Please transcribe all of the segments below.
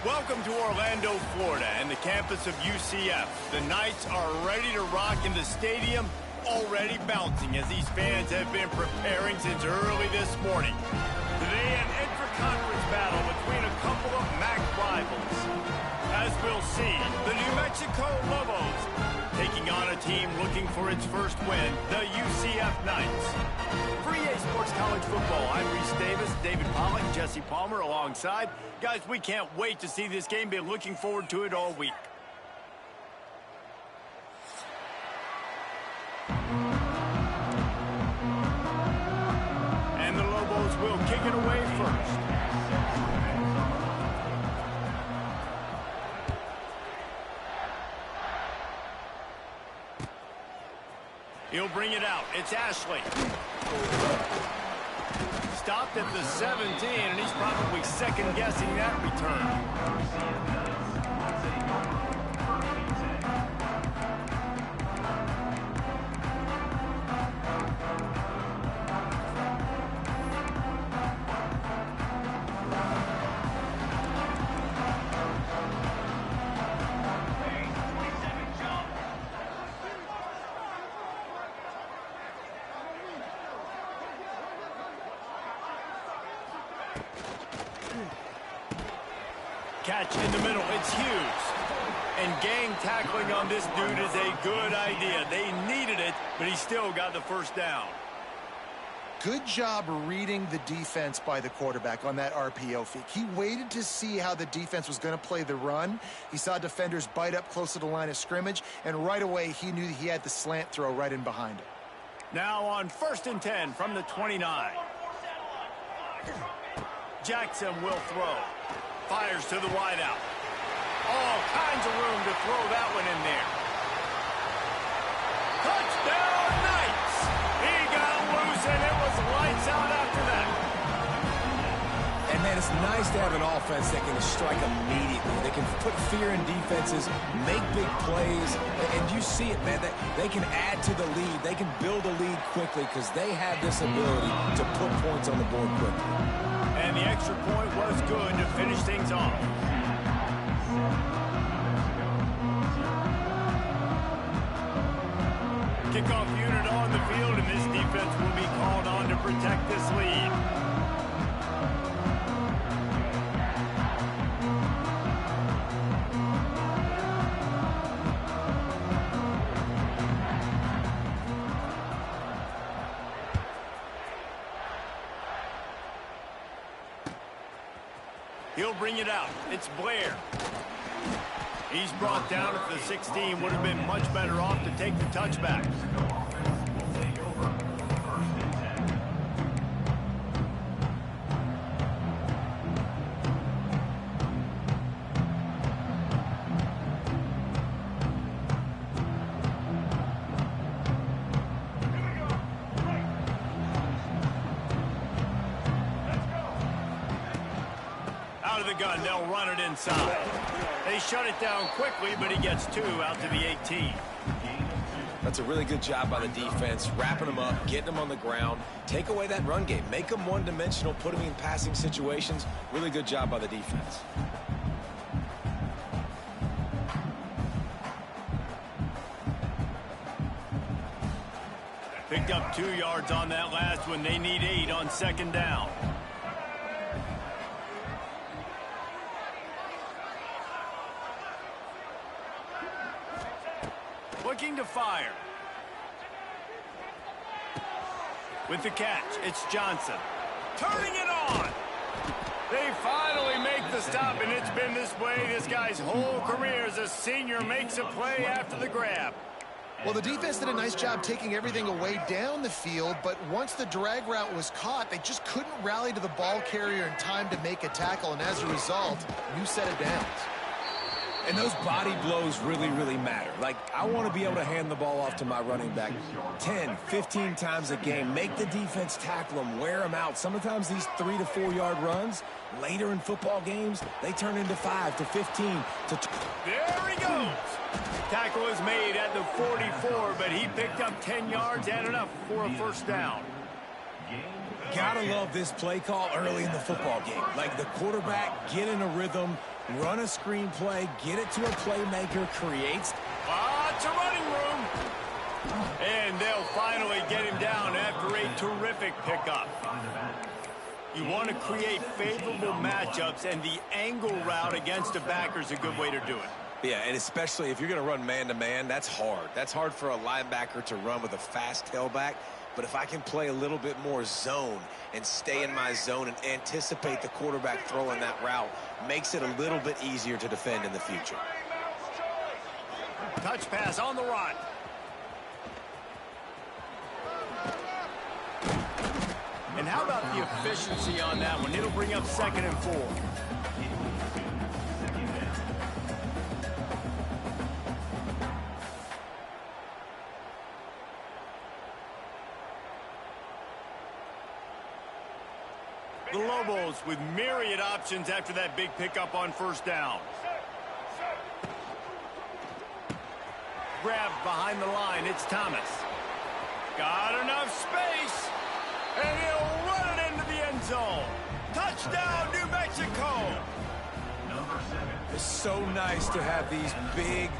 Welcome to Orlando, Florida, and the campus of UCF. The Knights are ready to rock in the stadium, already bouncing as these fans have been preparing since early this morning. Today, an intra-conference battle between a couple of MAC rivals. As we'll see, the New Mexico Lobos taking on a team looking for its first win, the UCF Knights. For EA Sports College Football, I'm Reese Davis, David Pollack, Jesse Palmer alongside. Guys, we can't wait to see this game. Been looking forward to it all week. And the Lobos will kick it away first. He'll bring it out. It's Ashley. Stopped at the 17, and he's probably second-guessing that return. Catch in the middle, it's Hughes. And gang tackling on this dude is a good idea. They needed it, but he still got the first down. Good job reading the defense by the quarterback on that RPO fake. He waited to see how the defense was going to play the run. He saw defenders bite up close to the line of scrimmage, and right away he knew he had the slant throw right in behind him. Now on 1st and 10 from the 29. Jackson will throw. Fires to the wideout. All kinds of room to throw that one in there. Touchdown, Knights! He got loose, and it was lights out after that. And, man, it's nice to have an offense that can strike immediately. They can put fear in defenses, make big plays, and you see it, man. They can add to the lead. They can build a lead quickly because they have this ability to put points on the board quickly. And the extra point was good to finish things off. Kickoff unit on the field, and this defense will be called on to protect this lead. He'll bring it out. It's Blair. He's brought down at the 16. Would have been much better off to take the touchback. Out of the gun, they'll run it inside. They shut it down quickly, but he gets 2 out to the 18. That's a really good job by the defense, wrapping them up, getting them on the ground. Take away that run game. Make them one-dimensional, put them in passing situations. Really good job by the defense. Picked up 2 yards on that last one. They need 8 on 2nd down. Looking to fire. With the catch, it's Johnson. Turning it on. They finally make the stop, and it's been this way this guy's whole career as a senior makes a play after the grab. Well, the defense did a nice job taking everything away down the field, but once the drag route was caught, they just couldn't rally to the ball carrier in time to make a tackle, and as a result, new set of downs. And those body blows really, really matter. Like, I want to be able to hand the ball off to my running back 10, 15 times a game. Make the defense tackle them, wear them out. Sometimes these 3 to 4 yard runs, later in football games, they turn into 5 to 15 to... There he goes. Tackle is made at the 44, but he picked up 10 yards and enough for a first down. Gotta love this play call early in the football game. Like, the quarterback get in a rhythm, Run a screen play, get it to a playmaker, creates lots of running room. And they'll finally get him down after a terrific pickup. You want to create favorable matchups, and the angle route against a backer is a good way to do it. Yeah, and especially if you're going to run man-to-man, that's hard. That's hard for a linebacker to run with a fast tailback. But if I can play a little bit more zone and stay in my zone and anticipate the quarterback throwing that route, makes it a little bit easier to defend in the future. Touch pass on the run. And how about the efficiency on that one? It'll bring up 2nd and 4. The Lobos with myriad options after that big pickup on 1st down. Grabbed behind the line, it's Thomas. Got enough space, and he'll run it into the end zone. Touchdown, New Mexico! It's so nice to have these big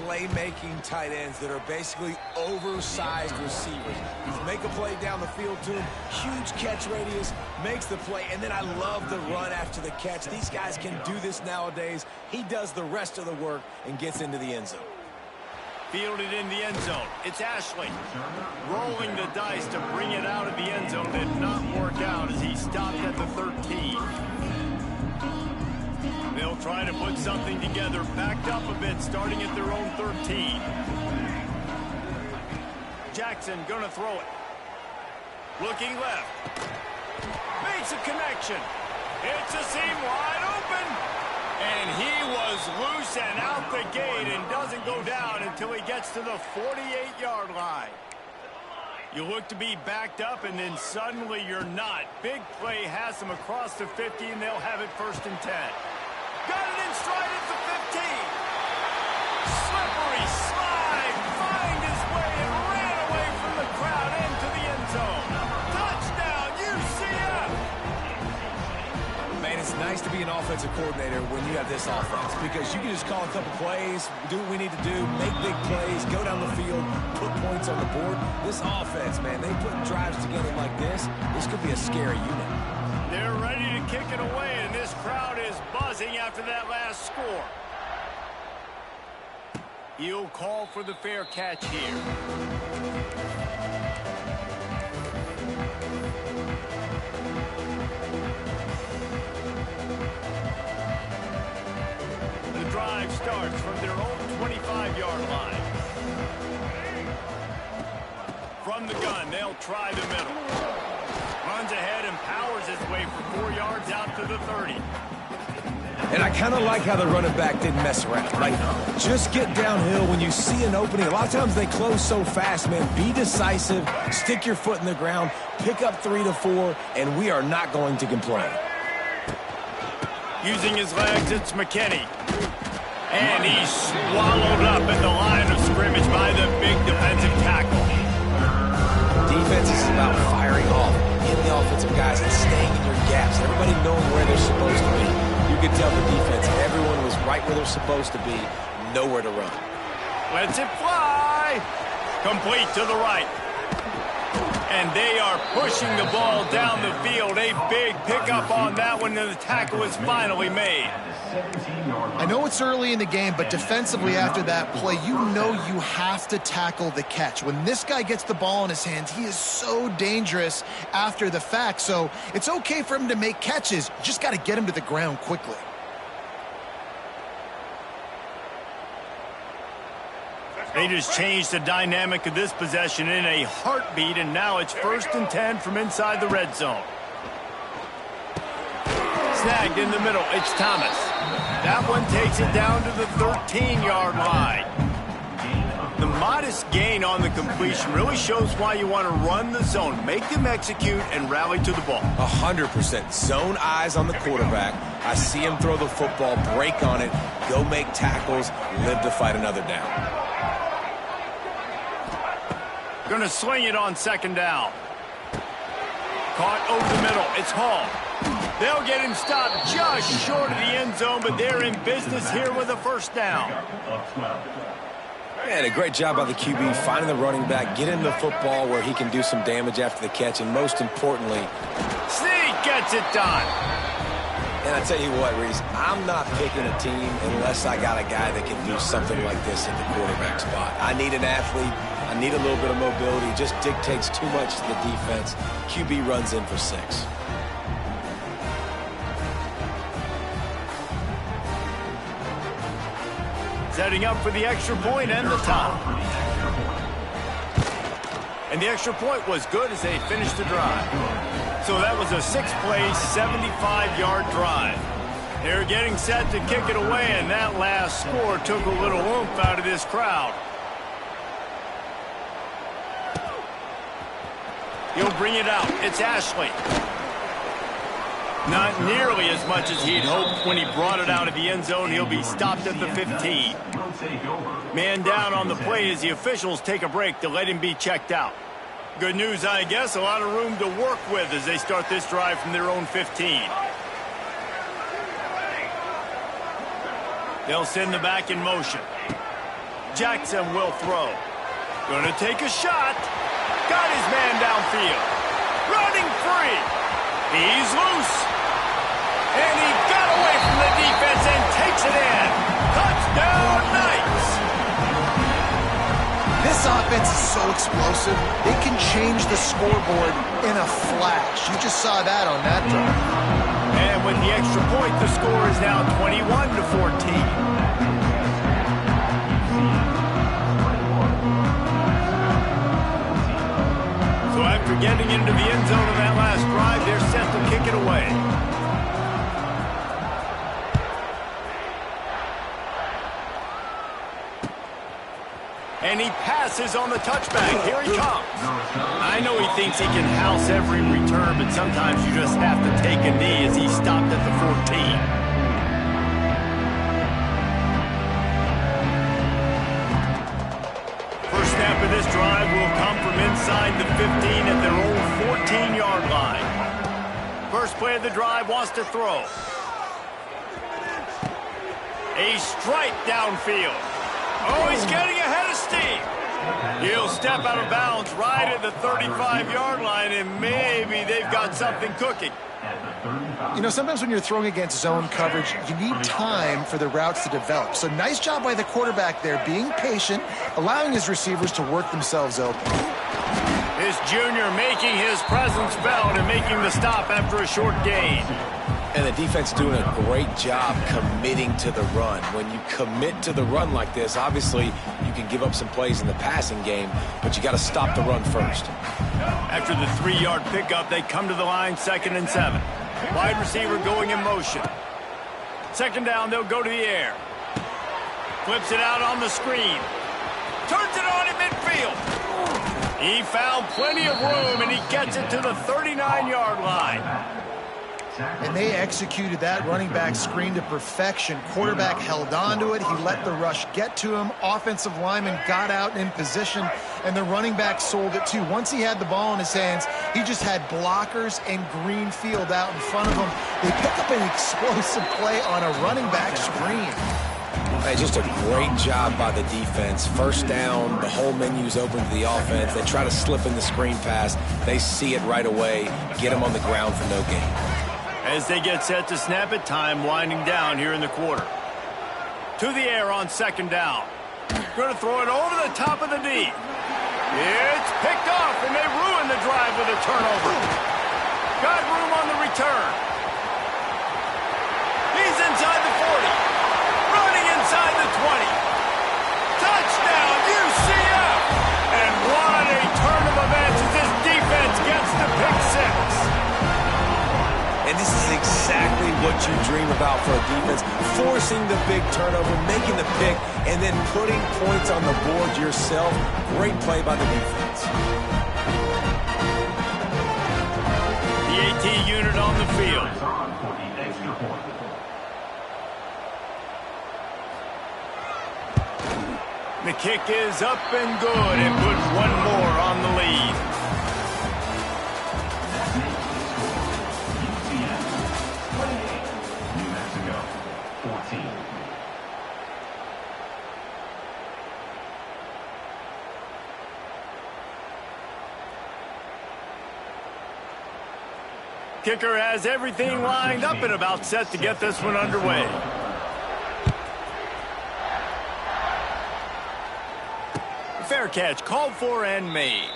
playmaking tight ends that are basically oversized receivers. You make a play down the field to him, huge catch radius, makes the play, and then I love the run after the catch. These guys can do this nowadays. He does the rest of the work and gets into the end zone. Fielded in the end zone. It's Ashley. Rolling the dice to bring it out of the end zone. Did not work out as he stopped at the 13. They'll try to put something together. Backed up a bit, starting at their own 13. Jackson gonna throw it. Looking left. Makes a connection. It's a seam wide open. And he was loose and out the gate and doesn't go down until he gets to the 48-yard line. You look to be backed up, and then suddenly you're not. Big play has them across the 50, and they'll have it 1st and 10. Got it in stride at the 15. Slippery slide, find his way and ran away from the crowd into the end zone. Touchdown, UCF! Man, it's nice to be an offensive coordinator when you have this offense, because you can just call a couple plays, do what we need to do, make big plays, go down the field, put points on the board. This offense, man, they put drives together like this. This could be a scary unit. They're ready to kick it away, and this crowd is buzzing after that last score. He'll call for the fair catch here. The drive starts from their own 25-yard line. From the gun, they'll try the middle. Runs ahead and powers his way for 4 yards out to the 30. And I kind of like how the running back didn't mess around. Like, just get downhill when you see an opening. A lot of times they close so fast, man. Be decisive, stick your foot in the ground, pick up 3 to 4, and we are not going to complain. Using his legs, it's McKinney. And he's swallowed up at the line of scrimmage by the big defensive tackle. Defense is about firing off, hitting the offensive guys, and staying in your gaps. Everybody knowing where they're supposed to be. You could tell the defense, everyone was right where they're supposed to be, nowhere to run. Lets it fly. Complete to the right. And they are pushing the ball down the field. A big pickup on that one, and the tackle is finally made. I know it's early in the game, but defensively after that play, you know you have to tackle the catch. When this guy gets the ball in his hands, he is so dangerous after the fact. So it's okay for him to make catches. You just got to get him to the ground quickly. They just changed the dynamic of this possession in a heartbeat, and now it's 1st and 10 from inside the red zone. Snagged in the middle, it's Thomas. That one takes it down to the 13-yard line. The modest gain on the completion really shows why you want to run the zone, make them execute, and rally to the ball. 100%. Zone eyes on the quarterback. I see him throw the football, break on it, go make tackles, live to fight another down. Going to sling it on 2nd down. Caught over the middle. It's Hall. They'll get him stopped just short of the end zone, but they're in business here with a first down. And a great job by the QB finding the running back, getting the football where he can do some damage after the catch, and most importantly, Sneak gets it done. and I tell you what, Reese, I'm not picking a team unless I got a guy that can do something like this at the quarterback spot. I need an athlete. I need a little bit of mobility. It just dictates too much to the defense. QB runs in for 6. Setting up for the extra point and the top. And the extra point was good as they finished the drive. So that was a 6-play, 75-yard drive. They're getting set to kick it away, and that last score took a little oomph out of this crowd. He'll bring it out. It's Ashley. Not nearly as much as he'd hoped when he brought it out of the end zone. He'll be stopped at the 15. Man down on the play as the officials take a break to let him be checked out. Good news, I guess. A lot of room to work with as they start this drive from their own 15. They'll send the back in motion. Jackson will throw. Gonna take a shot. Got his man downfield. Running free. He's loose. And he got away from the defense and takes it in. Touchdown, Knights. This offense is so explosive, they can change the scoreboard in a flash. You just saw that on that drive. And with the extra point, the score is now 21-14. After getting into the end zone of that last drive, they're set to kick it away. And he passes on the touchback. Here he comes. I know he thinks he can house every return, but sometimes you just have to take a knee as he stopped at the 14. Snap of this drive will come from inside the 15 at their own 14-yard line. First play of the drive wants to throw. A strike downfield. Oh, he's getting ahead of steam. He'll step out of bounds right at the 35-yard line, and maybe they've got something cooking. You know, sometimes when you're throwing against zone coverage, you need time for the routes to develop. So nice job by the quarterback there, being patient, allowing his receivers to work themselves open. His junior making his presence felt and making the stop after a short gain. And the defense doing a great job committing to the run. When you commit to the run like this, obviously you can give up some plays in the passing game, but you got to stop the run first. After the 3-yard pickup, they come to the line, 2nd and 7. Wide receiver going in motion. Second down, they'll go to the air. Flips it out on the screen. Turns it on in midfield. He found plenty of room, and he gets it to the 39-yard line. And they executed that running back screen to perfection. Quarterback held on to it. He let the rush get to him. Offensive lineman got out in position, and the running back sold it too. Once he had the ball in his hands, he just had blockers and green field out in front of him. They pick up an explosive play on a running back screen. Hey, just a great job by the defense. First down, the whole menu's open to the offense. They try to slip in the screen pass. They see it right away, get him on the ground for no gain. As they get set to snap it, time winding down here in the quarter. To the air on second down. Going to throw it over the top of the D. It's picked off, and they ruin the drive with a turnover. Got room on the return. He's inside the 40. Running inside the 20. Touchdown, UCF! And what a turn of events as this defense gets the pick 6. And this is exactly what you dream about for a defense. Forcing the big turnover, making the pick, and then putting points on the board yourself. Great play by the defense. The AT unit on the field. The kick is up and good and puts one more on the lead. Kicker has everything lined up and about set to get this one underway. Fair catch called for and made.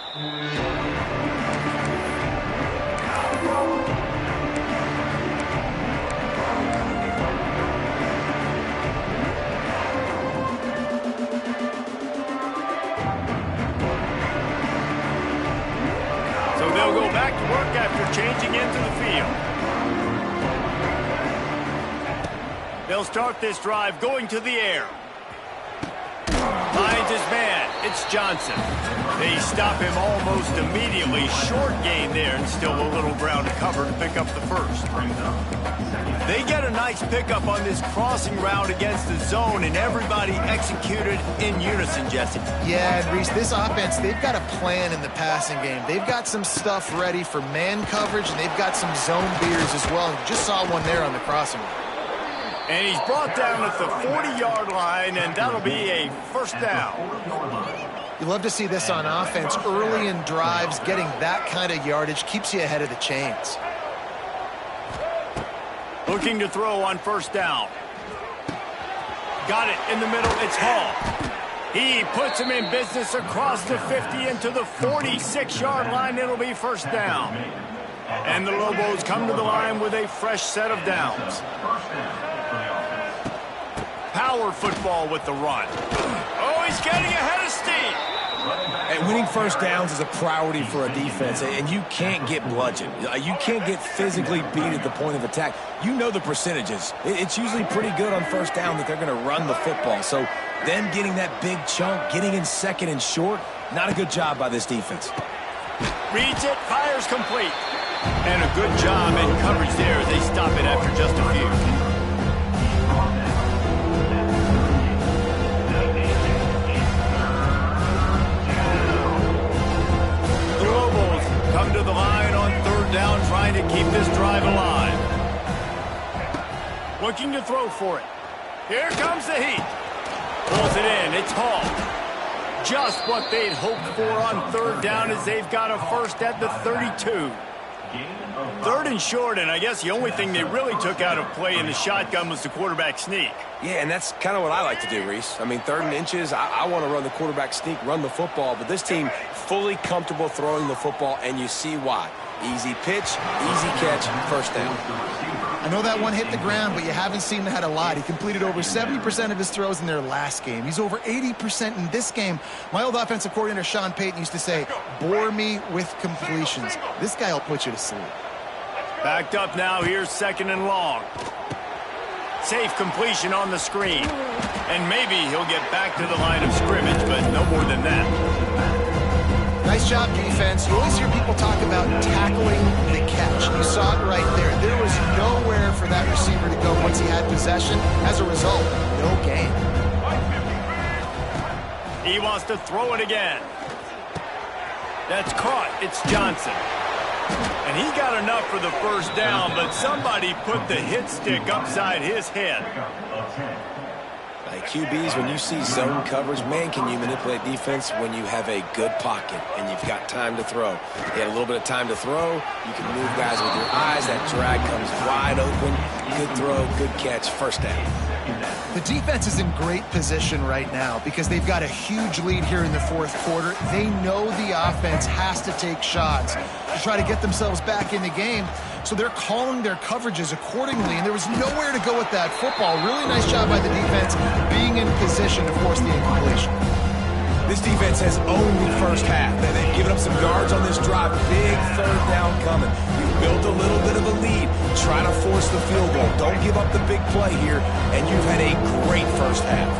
So they'll go back to work after changing into the field. They'll start this drive going to the air. Finds his man. It's Johnson. They stop him almost immediately. Short gain there and still a little ground to cover to pick up the first. They get a nice pickup on this crossing route against the zone, and everybody executed in unison, Jesse. Yeah, and Reese, this offense, they've got a plan in the passing game. They've got some stuff ready for man coverage, and they've got some zone beaters as well. You just saw one there on the crossing route. And he's brought down at the 40-yard line, and that'll be a first down. You love to see this on offense. Early in drives, getting that kind of yardage keeps you ahead of the chains. Looking to throw on first down. Got it in the middle. It's Hall. He puts him in business across the 50 into the 46-yard line. It'll be first down. And the Lobos come to the line with a fresh set of downs. Power football with the run. Oh, he's getting ahead of steam. And winning first downs is a priority for a defense, and you can't get bludgeoned. You can't get physically beat at the point of attack. You know the percentages. It's usually pretty good on first down that they're going to run the football. So them getting that big chunk, getting in second and short, not a good job by this defense. Reads it, fires complete. And a good job in coverage there as they stop it after just a few. Come to the line on third down, trying to keep this drive alive. Looking to throw for it. Here comes the heat. Pulls it in. It's Hall. Just what they'd hoped for on third down as they've got a first at the 32. Third and short, and I guess the only thing they really took out of play in the shotgun was the quarterback sneak. Yeah, and that's kind of what I like to do, Reese. I mean, third and inches, I want to run the quarterback sneak, run the football, but this team fully comfortable throwing the football, and you see why. Easy pitch, easy catch, first down. I know that one hit the ground, but you haven't seen that a lot. He completed over 70% of his throws in their last game. He's over 80% in this game. My old offensive coordinator, Sean Payton, used to say, bore me with completions. This guy will put you to sleep. Backed up now. Here's second and long. Safe completion on the screen. And maybe he'll get back to the line of scrimmage, but no more than that. Nice job, defense. You always hear people talk about tackling the catch. You saw it right there. There was nowhere for that receiver to go once he had possession. As a result, no gain. He wants to throw it again. That's caught. It's Johnson. And he got enough for the first down, but somebody put the hit stick upside his head. Like QBs, when you see zone coverage, man, can you manipulate defense when you have a good pocket and you've got time to throw. You had a little bit of time to throw. You can move guys with your eyes. That drag comes wide open. Good throw, good catch, first down. The defense is in great position right now because they've got a huge lead here in the fourth quarter. They know the offense has to take shots to try to get themselves back in the game. So they're calling their coverages accordingly, and there was nowhere to go with that football. Really nice job by the defense being in position to force the incompletion. This defense has owned the first half. They've given up some yards on this drive. Big third down coming. You've built a little bit of a lead. Try to force the field goal. Don't give up the big play here, and you've had a great first half.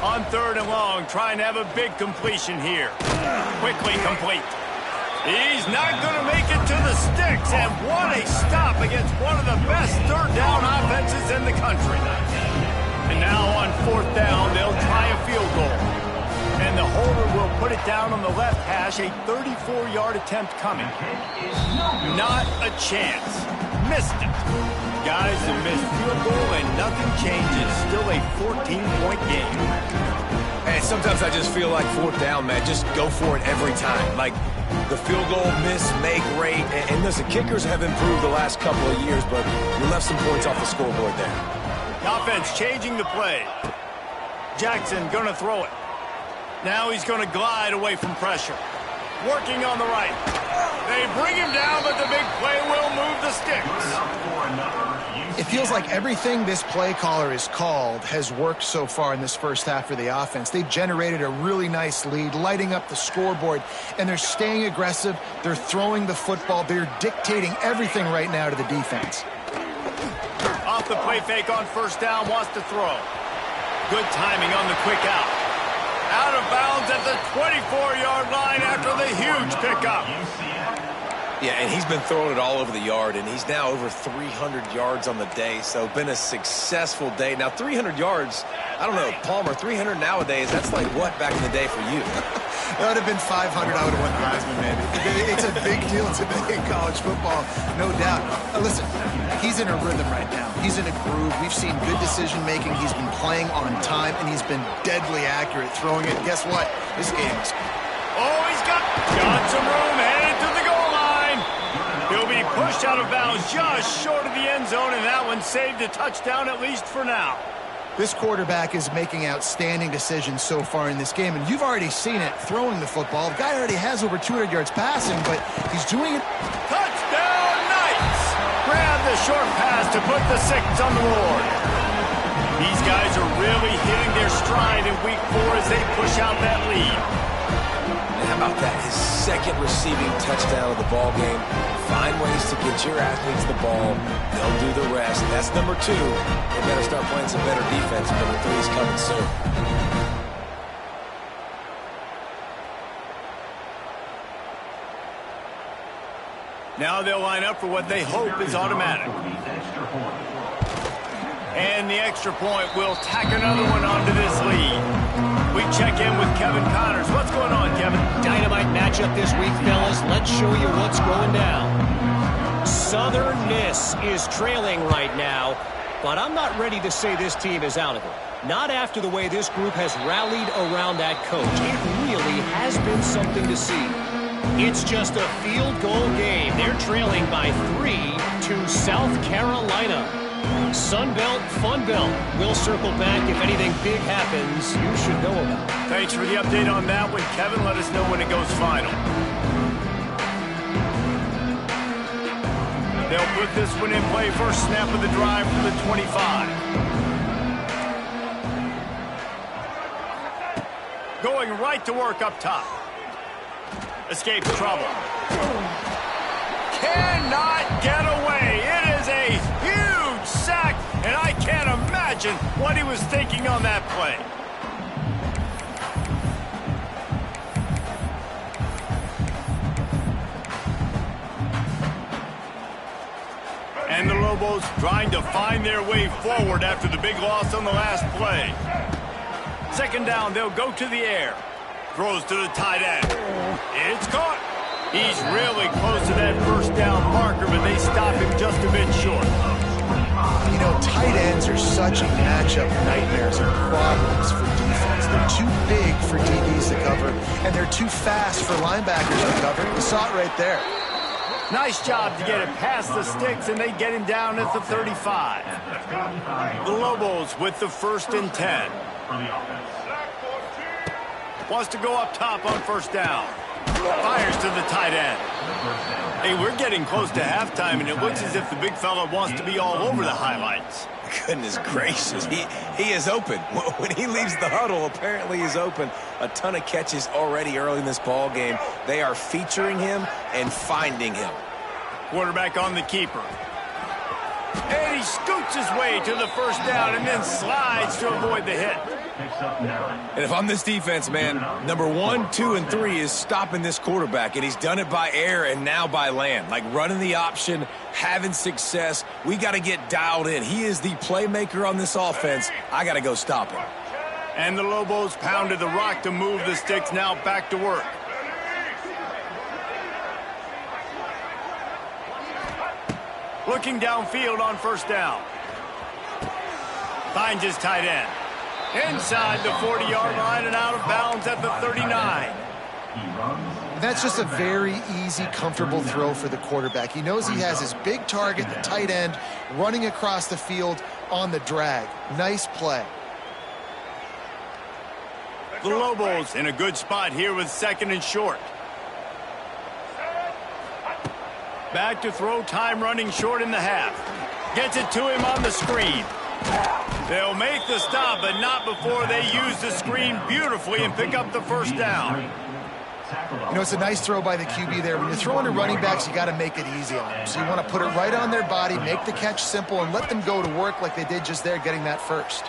On third and long, trying to have a big completion here. Quickly complete. He's not going to make it to the sticks, and what a stop against one of the best third down offenses in the country. And now on fourth down, they'll try a field goal. And the holder will put it down on the left hash, a 34-yard attempt coming. Not a chance. Missed it. Guys, a missed field goal and nothing changes. Still a 14-point game. And sometimes I just feel like fourth down, man, just go for it every time. Like the field goal miss, make rate. And listen, kickers have improved the last couple of years, but you left some points off the scoreboard there. Offense changing the play. Jackson going to throw it. Now he's going to glide away from pressure. Working on the right. They bring him down, but the big play will move the sticks. It feels like everything this play caller has called has worked so far in this first half for the offense. They've generated a really nice lead, lighting up the scoreboard, and they're staying aggressive. They're throwing the football. They're dictating everything right now to the defense. Off the play fake on first down, wants to throw. Good timing on the quick out. Out of bounds at the 24-yard line after the huge pickup. Yeah, and he's been throwing it all over the yard, and he's now over 300 yards on the day, so been a successful day. Now, 300 yards, I don't know, Palmer, 300 nowadays, that's like what back in the day for you? That would have been 500. I would have won the Heisman, man. It's a big deal today in college football, no doubt. Listen, he's in a rhythm right now. He's in a groove. We've seen good decision-making. He's been playing on time, and he's been deadly accurate throwing it. Guess what? This game is... Oh, he's got some room headed to the goal line. He'll be pushed out of bounds just short of the end zone, and that one saved a touchdown at least for now. This quarterback is making outstanding decisions so far in this game, and you've already seen it throwing the football. The guy already has over 200 yards passing, but he's doing it. Touchdown, Knights! Grab the short pass to put the 6 on the board. These guys are really hitting their stride in week 4 as they push out that lead. How about that? His second receiving touchdown of the ball game. Find ways to get your athletes the ball. They'll do the rest. That's number 2. They better start playing some better defense. Number 3 is coming soon. Now they'll line up for what they hope is automatic. And the extra point will tack another one onto this lead. We check in with Kevin Connors. What's going on, Kevin? Dynamite matchup this week, fellas. Let's show you what's going down. Southern Miss is trailing right now, but I'm not ready to say this team is out of it. Not after the way this group has rallied around that coach. It really has been something to see. It's just a field goal game. They're trailing by 3 to South Carolina. Sunbelt, Funbelt. We'll circle back if anything big happens you should know about. Thanks for the update on that one, Kevin. Let us know when it goes final. They'll put this one in play. First snap of the drive from the 25. Going right to work up top. Escapes trouble. Cannot get away. It is a huge sack, and I can't imagine what he was thinking on that play. And the Lobos trying to find their way forward after the big loss on the last play. Second down, they'll go to the air. Throws to the tight end. It's caught. He's really close to that first down marker, but they stop him just a bit short. You know, tight ends are such matchup nightmares and problems for defense. They're too big for DBs to cover, and they're too fast for linebackers to cover. You saw it right there. Nice job to get it past the sticks, and they get him down at the 35. The Lobos with the 1st and 10. Wants to go up top on first down. Fires to the tight end. Hey, we're getting close to halftime, and it looks as if the big fella wants to be all over the highlights. Goodness gracious, he is open. When he leaves the huddle, apparently he's open. A ton of catches already early in this ball game. They are featuring him and finding him. Quarterback on the keeper. And he scoots his way to the first down and then slides to avoid the hit. And if I'm this defense, man, number 1, 2, and 3 is stopping this quarterback, and he's done it by air and now by land. Like running the option, having success. We got to get dialed in. He is the playmaker on this offense. I got to go stop him. And the Lobos pounded the rock to move the sticks. Now back to work. Looking downfield on first down. Finds his tight end. Inside the 40-yard line and out of bounds at the 39. And that's just a very easy, comfortable throw for the quarterback. He knows he has his big target, the tight end, running across the field on the drag. Nice play. The Lobos in a good spot here with 2nd and short. Back to throw, time running short in the half. Gets it to him on the screen. They'll make the stop, but not before they use the screen beautifully and pick up the first down. You know, it's a nice throw by the QB there. When you're throwing to running backs, you got to make it easy on them. So you want to put it right on their body, make the catch simple, and let them go to work like they did just there, getting that first.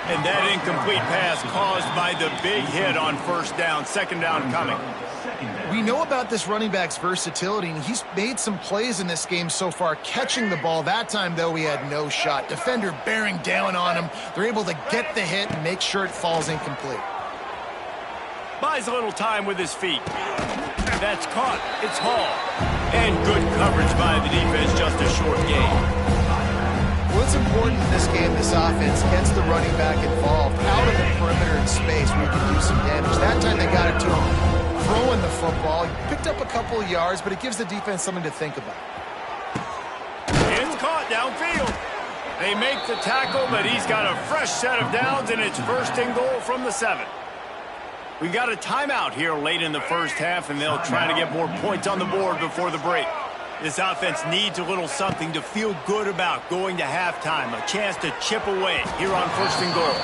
And that incomplete pass caused by the big hit on first down. 2nd down coming. We know about this running back's versatility, and he's made some plays in this game so far, catching the ball. That time, though, he had no shot. Defender bearing down on him. They're able to get the hit and make sure it falls incomplete. Buys a little time with his feet. That's caught. It's Hall. And good coverage by the defense, just a short gain. What's important in this game, this offense gets the running back involved out of the perimeter in space where you can do some damage. That time they got it to him throwing the football. He picked up a couple of yards, but it gives the defense something to think about. It's caught downfield. They make the tackle, but he's got a fresh set of downs, and it's 1st and goal from the 7. We got a timeout here late in the first half, and they'll try to get more points on the board before the break. This offense needs a little something to feel good about going to halftime, a chance to chip away here on 1st and goal.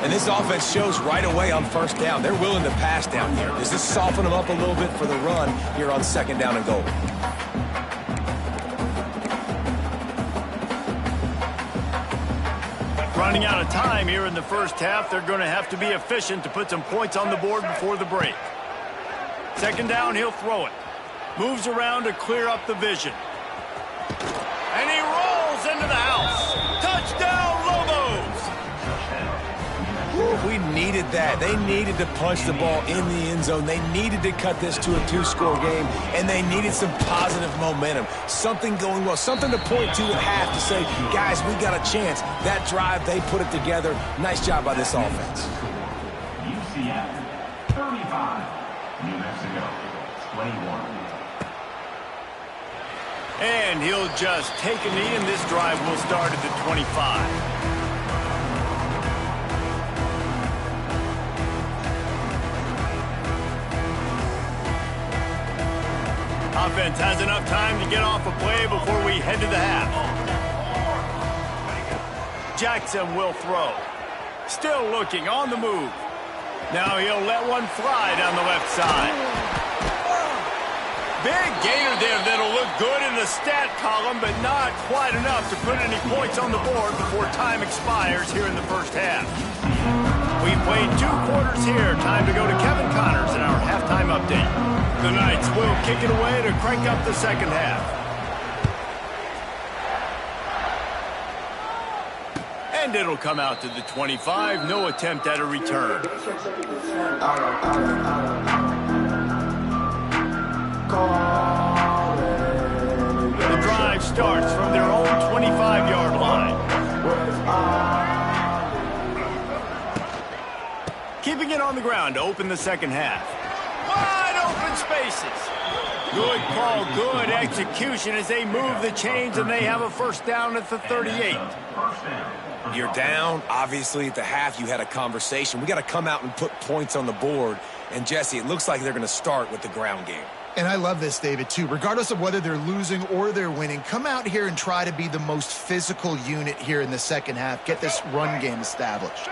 And this offense shows right away on 1st down. They're willing to pass down here. Does this soften them up a little bit for the run here on 2nd down and goal? Running out of time here in the first half. They're going to have to be efficient to put some points on the board before the break. 2nd down, he'll throw it. Moves around to clear up the vision. And he rolls into the house. Touchdown, Lobos! We needed that. They needed to punch the ball in the end zone. They needed to cut this to a 2-score game, and they needed some positive momentum. Something going well, something to point to at half to say, guys, we got a chance. That drive, they put it together. Nice job by this offense. UCF 35, New Mexico 21. And he'll just take a knee, and this drive will start at the 25. Offense has enough time to get off a play before we head to the half. Jackson will throw. Still looking on the move. Now he'll let one fly down the left side. Big gainer there that'll look good in the stat column, but not quite enough to put any points on the board before time expires here in the first half. We've played 2 quarters here. Time to go to Kevin Connors in our halftime update. The Knights will kick it away to crank up the second half. And it'll come out to the 25. No attempt at a return. The drive starts from their own 25-yard line. Keeping it on the ground to open the second half. Wide open spaces. Good call, good execution as they move the chains, and they have a first down at the 38. You're down. Obviously, at the half, you had a conversation. We got to come out and put points on the board. And, Jesse, it looks like they're going to start with the ground game. And I love this, David, too. Regardless of whether they're losing or they're winning, come out here and try to be the most physical unit here in the second half. Get this run game established.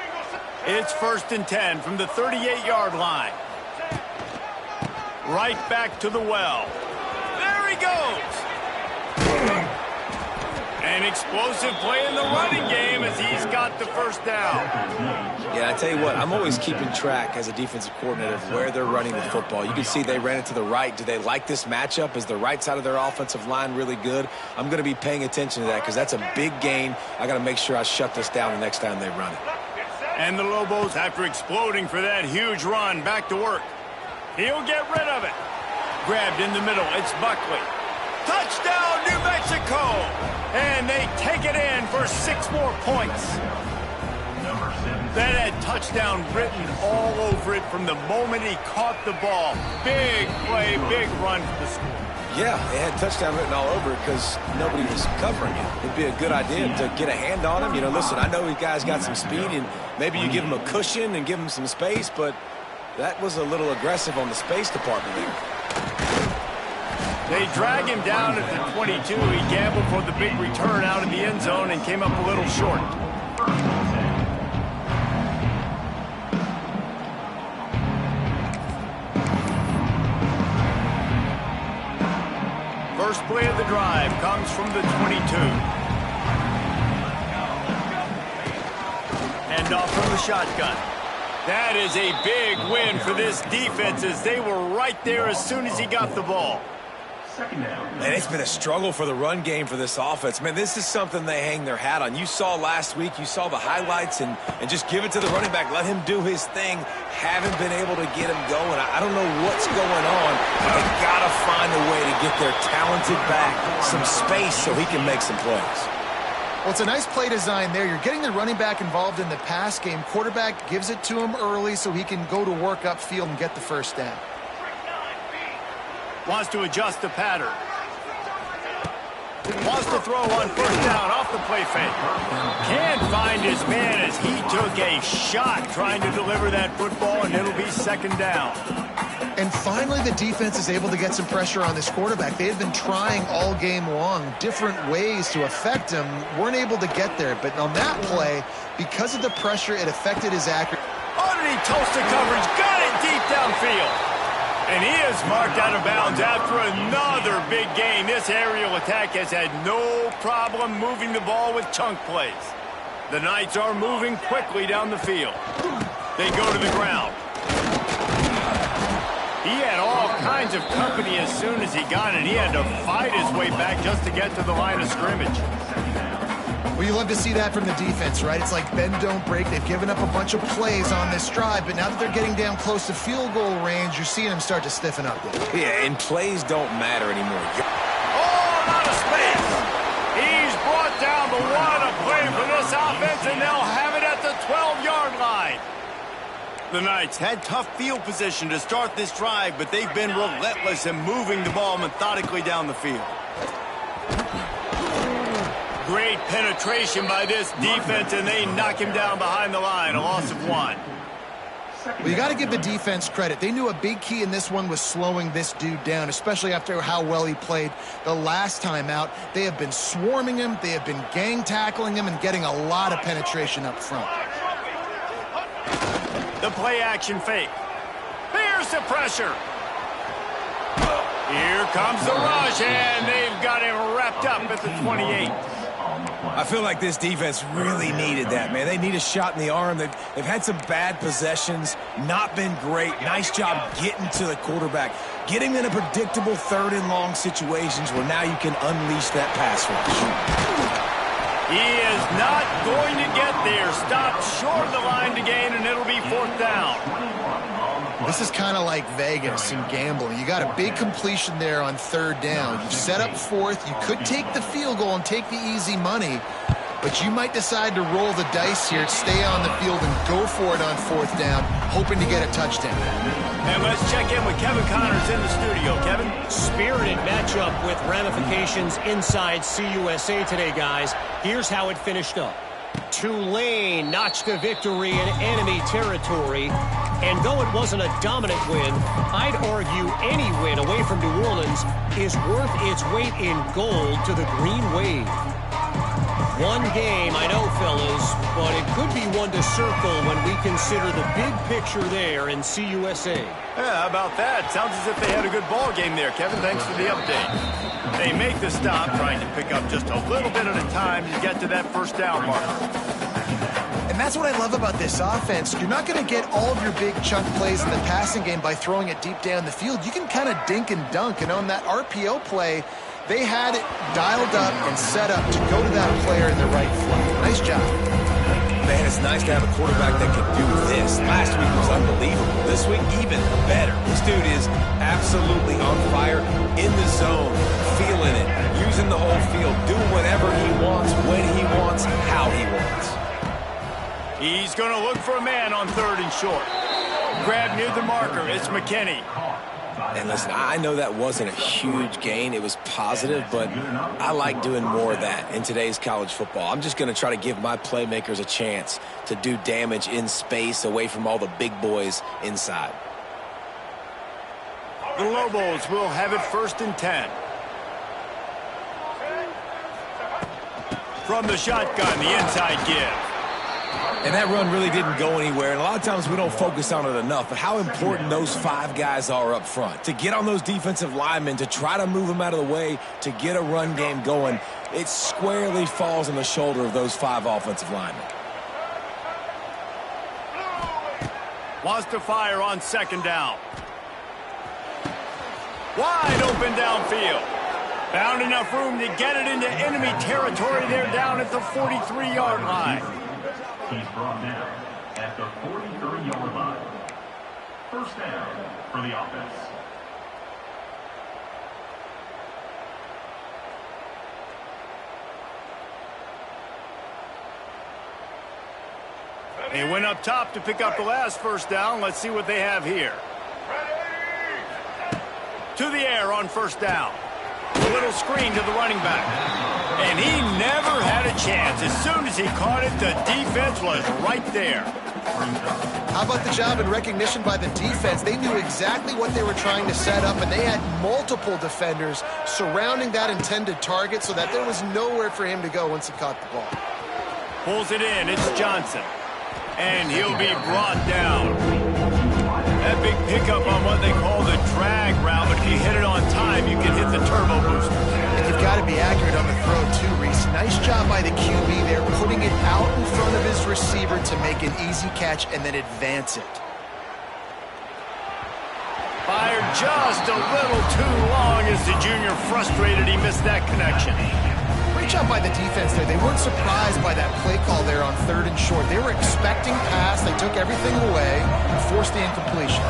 It's 1st and 10 from the 38-yard line. Right back to the well. There he goes. An explosive play in the running game as he's got the first down. Yeah, I tell you what, I'm always keeping track as a defensive coordinator of where they're running the football. You can see they ran it to the right. Do they like this matchup? Is the right side of their offensive line really good? I'm going to be paying attention to that because that's a big gain. I got to make sure I shut this down the next time they run it. And the Lobos, after exploding for that huge run, back to work. He'll get rid of it. Grabbed in the middle. It's Buckley. Touchdown, New Mexico! And they take it in for 6 more points. That had touchdown written all over it from the moment he caught the ball. Big play, big run for the score. Yeah, it had touchdown written all over it because nobody was covering it. It'd be a good idea to get a hand on him. You know, listen, I know you guys got some speed, and maybe you give him a cushion and give him some space, but that was a little aggressive on the space department there. They drag him down at the 22. He gambled for the big return out in the end zone and came up a little short. First play of the drive comes from the 22. Hand off from the shotgun. That is a big win for this defense as they were right there as soon as he got the ball. Man, it's been a struggle for the run game for this offense. Man, this is something they hang their hat on. You saw last week, you saw the highlights, and just give it to the running back. Let him do his thing. Haven't been able to get him going. I don't know what's going on, but they got to find a way to get their talented back some space so he can make some plays. Well, it's a nice play design there. You're getting the running back involved in the pass game. Quarterback gives it to him early so he can go to work upfield and get the first down. Wants to adjust the pattern. Wants to throw on first down off the play fake. Can't find his man as he took a shot trying to deliver that football, and it'll be second down. And finally, the defense is able to get some pressure on this quarterback. They had been trying all game long different ways to affect him. Weren't able to get there. But on that play, because of the pressure, it affected his accuracy. Underneath toasted coverage. Got it deep downfield. And he is marked out of bounds after another big gain. This aerial attack has had no problem moving the ball with chunk plays. The Knights are moving quickly down the field. They go to the ground. He had all kinds of company as soon as he got it. He had to fight his way back just to get to the line of scrimmage. Well, you love to see that from the defense, right? It's like bend, don't break. They've given up a bunch of plays on this drive, but now that they're getting down close to field goal range, you're seeing them start to stiffen up. Yeah, and plays don't matter anymore. Oh, out of space. He's brought down, but what a play for this offense, and they'll have it at the 12-yard line. The Knights had tough field position to start this drive, but they've been relentless in moving the ball methodically down the field. Great penetration by this defense, and they knock him down behind the line. A loss of 1. Well, you got to give the defense credit. They knew a big key in this one was slowing this dude down, especially after how well he played the last time out. They have been swarming him. They have been gang tackling him and getting a lot of penetration up front. The play action fake. Here's the pressure. Here comes the rush, and they've got him wrapped up at the 28. I feel like this defense really needed that, man. They need a shot in the arm. They've had some bad possessions, not been great. Nice job getting to the quarterback, getting in a predictable third and long situations where now you can unleash that pass rush. He is not going to get there. Stopped short of the line to gain, and it'll be 4th down. This is kind of like Vegas and gambling. You got a big completion there on 3rd down. You've set up 4th. You could take the field goal and take the easy money, but you might decide to roll the dice here, stay on the field, and go for it on 4th down, hoping to get a touchdown. And let's check in with Kevin Connors in the studio. Kevin? Spirited matchup with ramifications inside CUSA today, guys. Here's how it finished up. Tulane notched a victory in enemy territory. And though it wasn't a dominant win, I'd argue any win away from New Orleans is worth its weight in gold to the Green Wave. One game, I know, fellas, but it could be one to circle when we consider the big picture there in CUSA. Yeah, how about that? Sounds as if they had a good ball game there, Kevin. Thanks for the update. They make the stop, trying to pick up just a little bit at a time to get to that first down mark. And that's what I love about this offense. You're not going to get all of your big chunk plays in the passing game by throwing it deep down the field. You can kind of dink and dunk. And on that RPO play, they had it dialed up and set up to go to that player in the right flow. Nice job. Man, it's nice to have a quarterback that can do this. Last week was unbelievable. This week, even better. This dude is absolutely on fire, in the zone, feeling it, using the whole field, doing whatever he wants, when he wants, how he wants. He's going to look for a man on 3rd and short. Grab near the marker. It's McKinney. And listen, I know that wasn't a huge gain. It was positive, but I like doing more of that in today's college football. I'm just going to try to give my playmakers a chance to do damage in space away from all the big boys inside. The Lobos will have it 1st and 10. From the shotgun, the inside give. And that run really didn't go anywhere, and a lot of times we don't focus on it enough, but how important those 5 guys are up front. To get on those defensive linemen, to try to move them out of the way, to get a run game going, it squarely falls on the shoulder of those 5 offensive linemen. Wants to fire on 2nd down. Wide open downfield. Found enough room to get it into enemy territory there down at the 43-yard line. He's brought down at the 43-yard line. 1st down for the offense. They went up top to pick up the last 1st down. Let's see what they have here. To the air on 1st down. A little screen to the running back. And he never had a chance. As soon as he caught it, the defense was right there. How about the job and recognition by the defense? They knew exactly what they were trying to set up, and they had multiple defenders surrounding that intended target so that there was nowhere for him to go once he caught the ball. Pulls it in. It's Johnson. And he'll be brought down. That big pickup on what they call the drag route, but if you hit it on time, you can hit the turbo booster. And you've got to be accurate on the throw, too, Reese. Nice job by the QB there, putting it out in front of his receiver to make an easy catch and then advance it. Fired just a little too long as the junior frustrated he missed that connection. Great job by the defense there. They weren't surprised by that play call there on 3rd and short. They were expecting pass. They took everything away and forced the incompletion.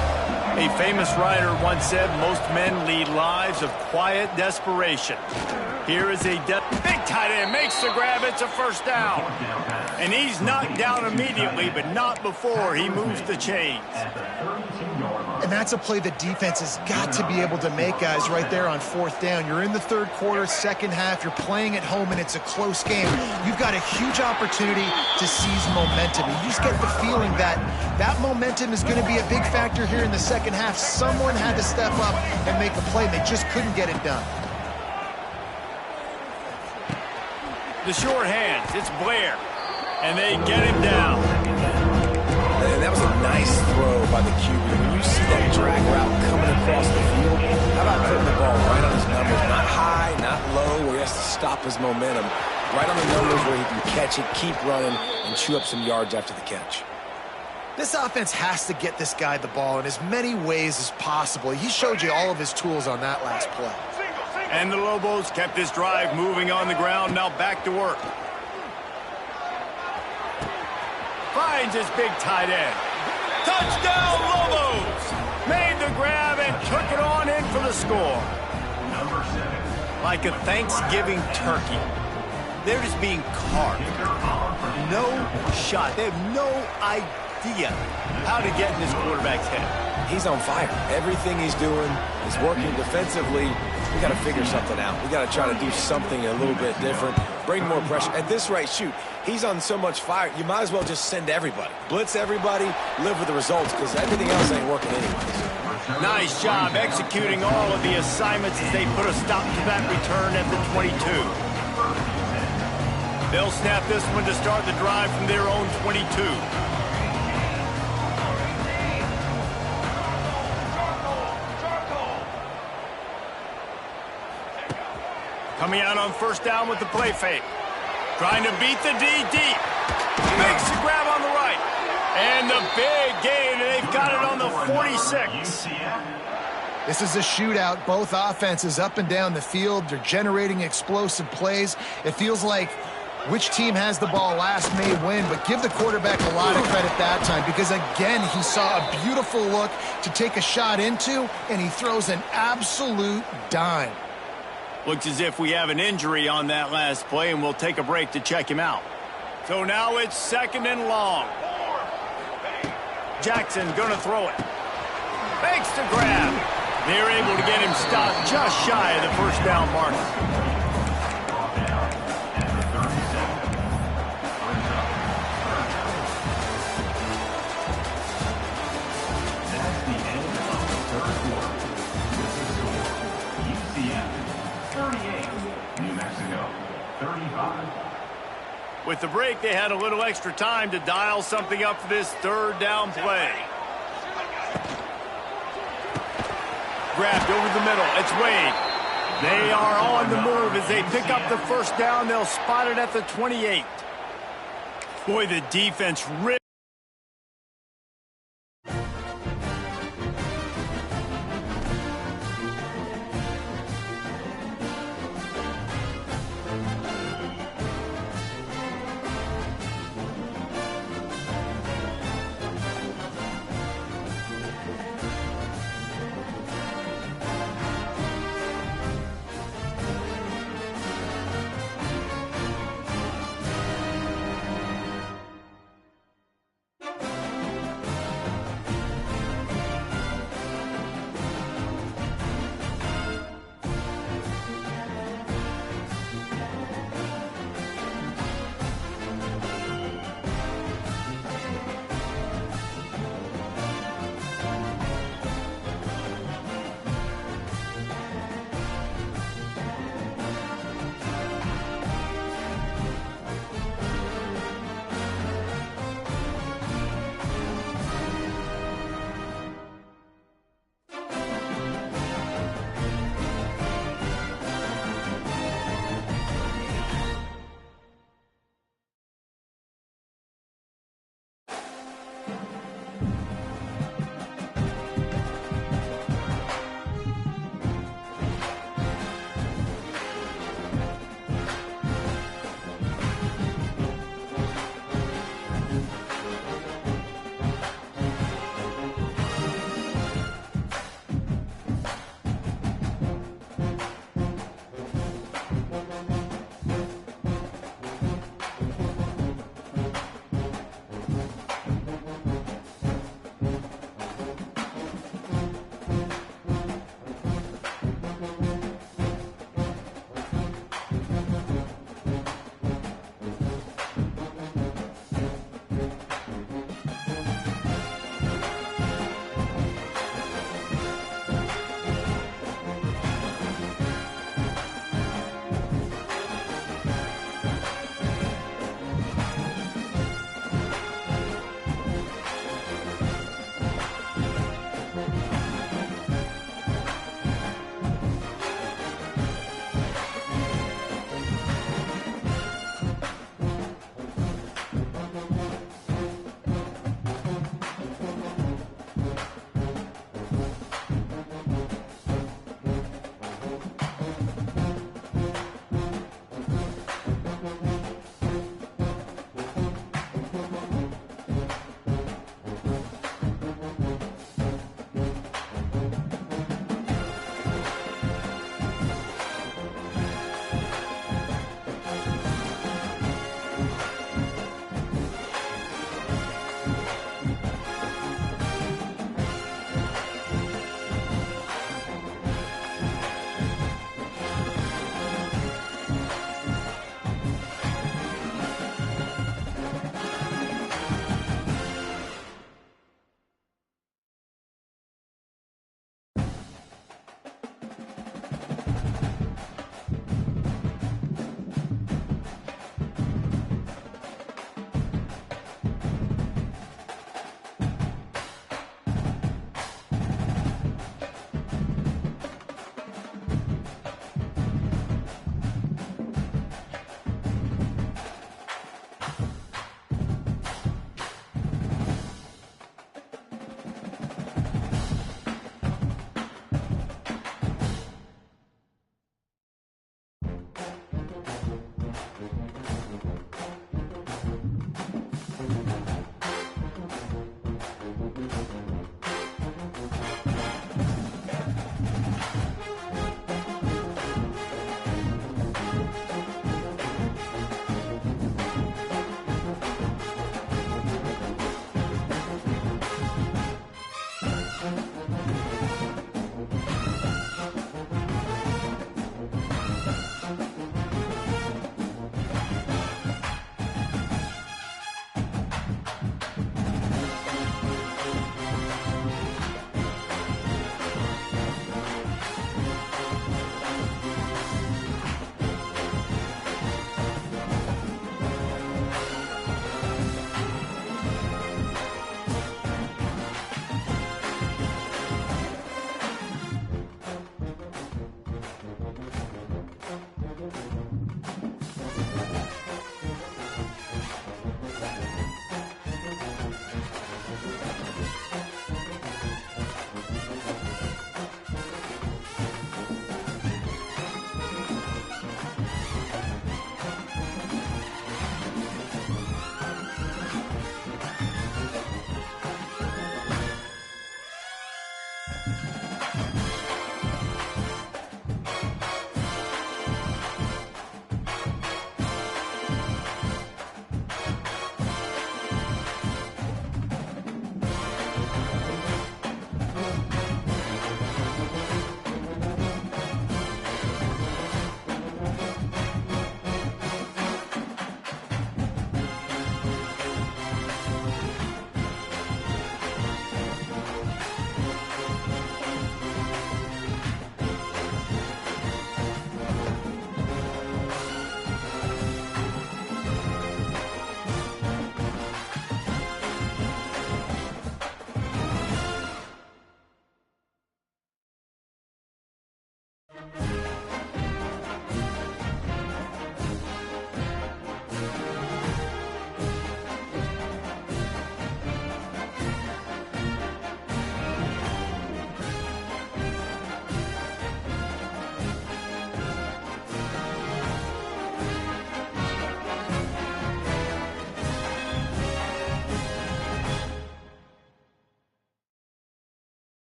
A famous writer once said, most men lead lives of quiet desperation. Here is a big tight end, makes the grab, it's a 1st down. And he's knocked down immediately, but not before he moves the chains. And that's a play the defense has got to be able to make, guys, right there on 4th down. You're in the 3rd quarter, 2nd half, you're playing at home, and it's a close game. You've got a huge opportunity to seize momentum. You just get the feeling that that momentum is going to be a big factor here in the 2nd half. Someone had to step up and make a play, and they just couldn't get it done. The short hands, it's Blair. And they get him down. And that was a nice throw by the QB. When you see that drag route coming across the field, how about putting the ball right on his numbers? Not high, not low, where he has to stop his momentum. Right on the numbers where he can catch it, keep running, and chew up some yards after the catch. This offense has to get this guy the ball in as many ways as possible. He showed you all of his tools on that last play. And the Lobos kept this drive moving on the ground, now back to work. Finds his big tight end. Touchdown, Lobos! Made the grab and took it on in for the score. Like a Thanksgiving turkey. They're just being carved. No shot. They have no idea how to get in this quarterback's head. He's on fire. Everything he's doing is working defensively. We got to figure something out. We got to try to do something a little bit different. Bring more pressure. At this rate, shoot, he's on so much fire, you might as well just send everybody. Blitz everybody, live with the results, because everything else ain't working anyways. Nice job executing all of the assignments as they put a stop to that return at the 22. They'll snap this one to start the drive from their own 22. Coming out on 1st down with the play fake. Trying to beat the D deep. Makes the grab on the right. And the big gain, and they've got it on the 46. This is a shootout. Both offenses up and down the field. They're generating explosive plays. It feels like Which team has the ball last may win, but give the quarterback a lot of credit that time because, again, he saw a beautiful look to take a shot into, and he throws an absolute dime. Looks as if we have an injury on that last play, and we'll take a break to check him out. So now it's 2nd and long. Jackson going to throw it. Fakes the grab. They're able to get him stopped just shy of the first down marker. With the break, they had a little extra time to dial something up for this 3rd down play. Grabbed over the middle. It's Wade. They are on the move as they pick up the 1st down. They'll spot it at the 28. Boy, the defense really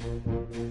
it.